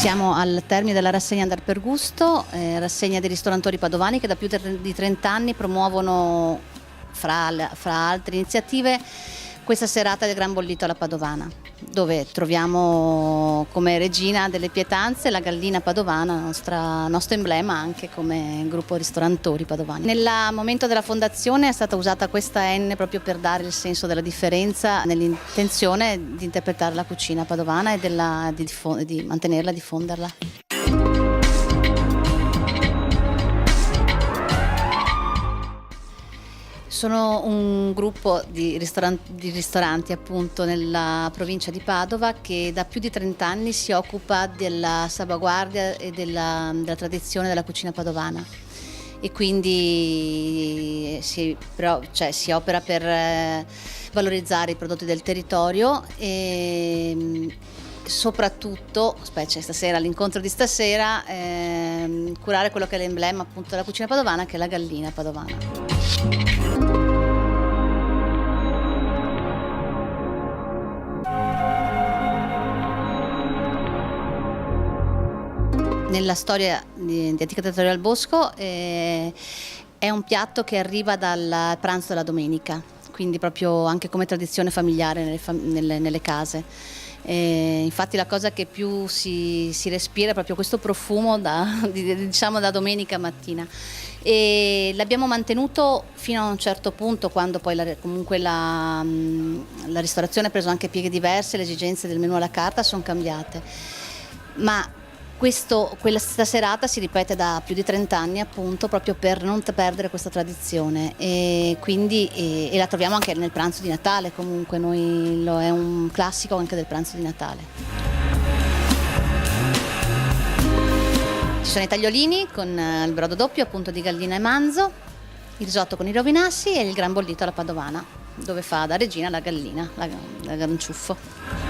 Siamo al termine della rassegna Andar per Gusto, rassegna dei ristorantori padovani che da più di 30 anni promuovono, fra altre iniziative, questa serata del Gran Bollito alla Padovana, dove troviamo come regina delle pietanze la gallina padovana, nostro emblema anche come gruppo ristorantori padovani. Nel momento della fondazione è stata usata questa N proprio per dare il senso della differenza, nell'intenzione di interpretare la cucina padovana e di mantenerla e diffonderla. Sono un gruppo di ristoranti appunto nella provincia di Padova che da più di 30 anni si occupa della salvaguardia e della tradizione della cucina padovana e quindi si opera per valorizzare i prodotti del territorio e soprattutto, specie stasera, l'incontro di stasera, curare quello che è l'emblema appunto della cucina padovana, che è la gallina padovana. Nella storia di Antica Trattoria al Bosco è un piatto che arriva dal pranzo della domenica, quindi proprio anche come tradizione familiare nelle case. Infatti la cosa che più si respira è proprio questo profumo diciamo da domenica mattina. E l'abbiamo mantenuto fino a un certo punto, quando poi comunque la ristorazione ha preso anche pieghe diverse, le esigenze del menù alla carta sono cambiate. Ma questa serata si ripete da più di 30 anni appunto proprio per non perdere questa tradizione e quindi la troviamo anche nel pranzo di Natale, comunque è un classico anche del pranzo di Natale. Ci sono i tagliolini con il brodo doppio appunto di gallina e manzo, il risotto con i rovinassi e il gran bollito alla padovana, dove fa da regina la gallina, la ganciuffo.